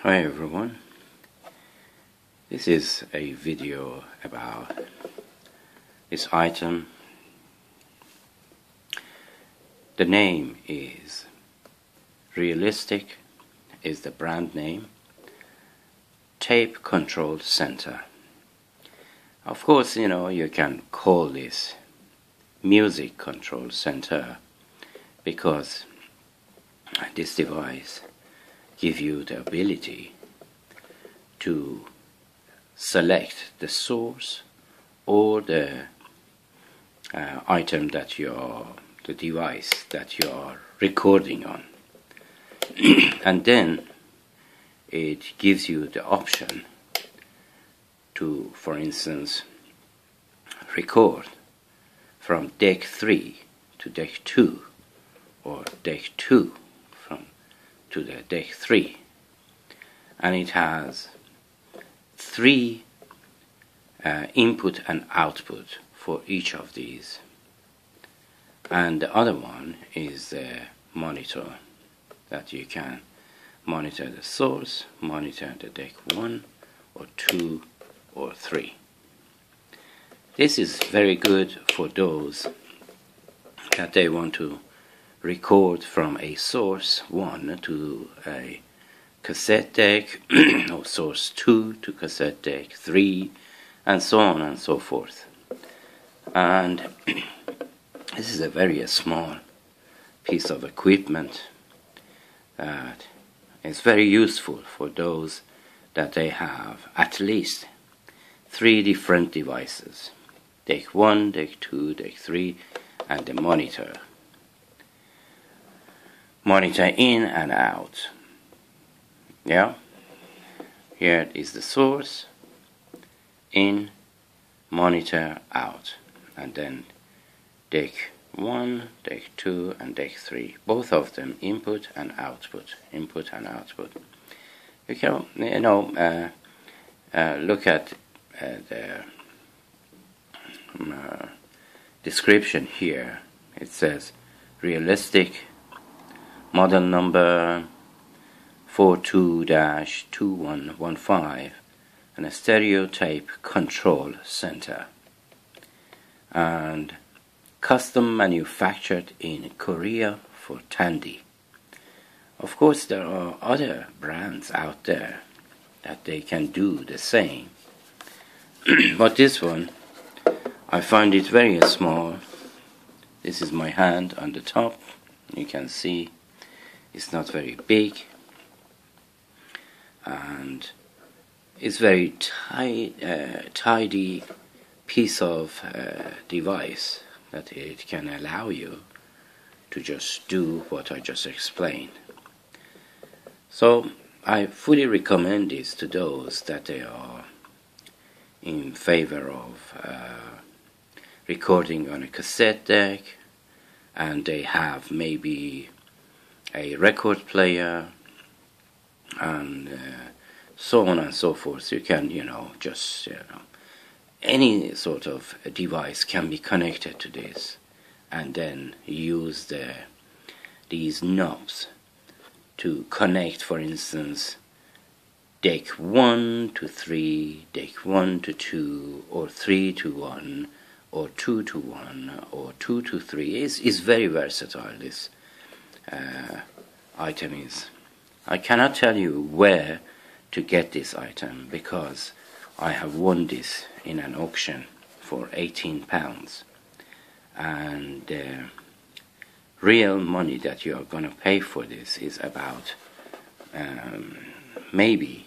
Hi everyone, this is a video about this item. The name is Realistic, is the brand name, Tape Control Center. Of course, you can call this Music Control Center because this device give you the ability to select the source or the item that the device that you are recording on, and then it gives you the option to, for instance, record from deck 3 to deck 2 or deck 2 to the deck 3, and it has 3 input and output for each of these, and the other one is the monitor that you can monitor the source, monitor the deck 1 or 2 or 3. This is very good for those that they want to record from a source 1 to a cassette deck or source 2 to cassette deck 3, and so on and so forth. And this is a very small piece of equipment that is very useful for those that they have at least 3 different devices: deck 1, deck 2, deck 3, and the monitor in and out. Yeah, here is the source, in, monitor, out, and then deck 1, deck 2, and deck 3, both of them input and output, You can look at the description here. It says Realistic, model number 42-2115, and a stereo tape control center, and custom manufactured in Korea for Tandy. Of course, there are other brands out there that they can do the same, but this one, I find it very small. This is my hand on the top. You can see it's not very big, and it's very tidy piece of device that it can allow you to just do what I just explained. So I fully recommend this to those that they are in favor of recording on a cassette deck, and they have maybe a record player and so on and so forth. You can, any sort of a device can be connected to this, and then use these knobs to connect, for instance, deck 1 to 3, deck 1 to 2, or 3 to 1, or 2 to 1, or 2 to 3. Is very versatile, this item is. I cannot tell you where to get this item because I have won this in an auction for £18, and the real money that you are going to pay for this is about maybe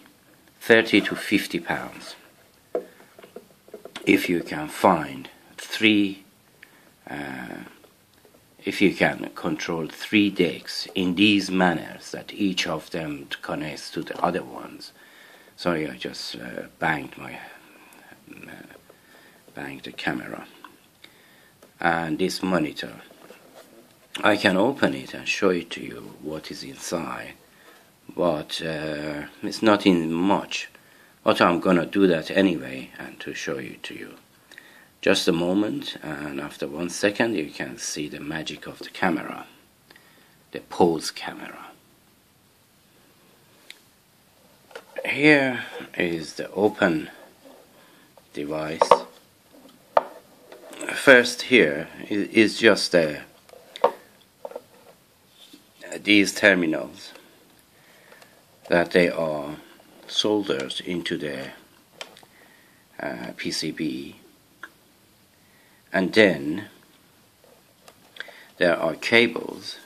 £30 to £50 if you can find 3 if you can control 3 decks in these manners that each of them connects to the other ones. Sorry, I just banged the camera. And this monitor, I can open it and show it to you what is inside, but it's not in much. But I'm gonna do that anyway and to show it to you. Just a moment, and after 1 second you can see the magic of the camera, the pose camera. Here is the open device. First, here is just these terminals that they are soldered into the PCB, and then there are cables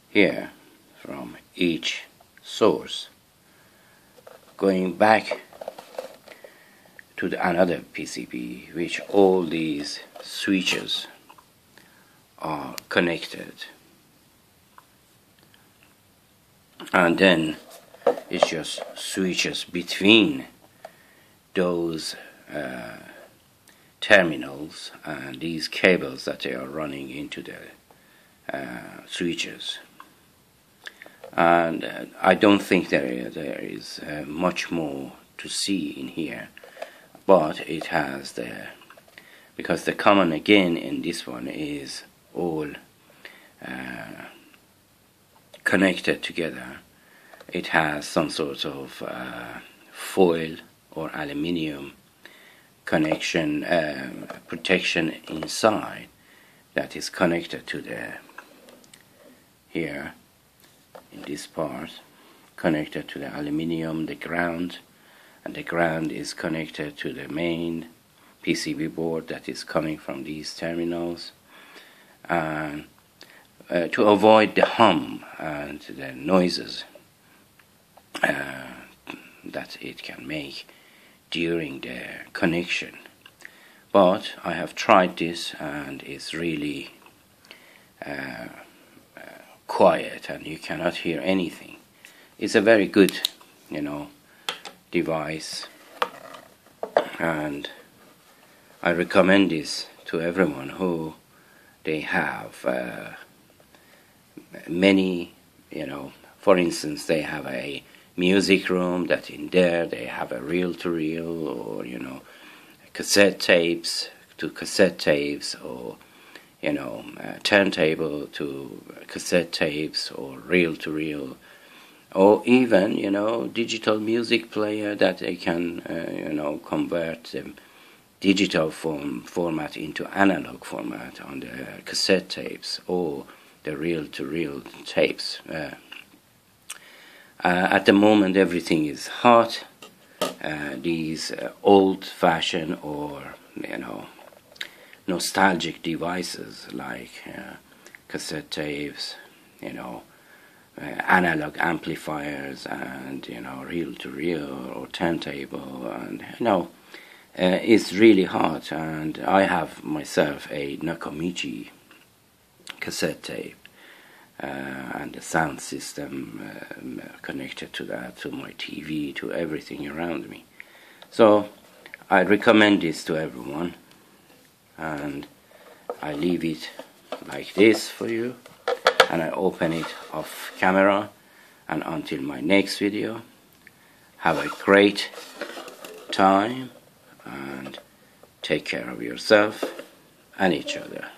here from each source going back to another PCB, which all these switches are connected, and then it's just switches between those terminals and these cables that they are running into the switches. And I don't think there is much more to see in here, but it has because the common again in this one is all connected together. It has some sort of foil or aluminium connection protection inside that is connected to the here in this part, connected to the aluminium, the ground, and the ground is connected to the main PCB board that is coming from these terminals. To avoid the hum and the noises that it can make during the connection. But I have tried this and it's really quiet and you cannot hear anything. It's a very good, device, and I recommend this to everyone who they have many, for instance, they have a music room that in there they have a reel-to-reel or cassette tapes to cassette tapes, or turntable to cassette tapes or reel-to-reel, or even digital music player that they can convert the digital format into analog format on the cassette tapes or the reel-to-reel tapes. At the moment everything is hot. These old-fashioned or nostalgic devices like cassette tapes, analog amplifiers, and reel-to-reel or turntable, and it's really hot. And I have myself a Nakamichi cassette tape and the sound system connected to that, to my TV, to everything around me. So I recommend this to everyone, and I leave it like this for you, and I open it off camera. And until my next video, have a great time and take care of yourself and each other.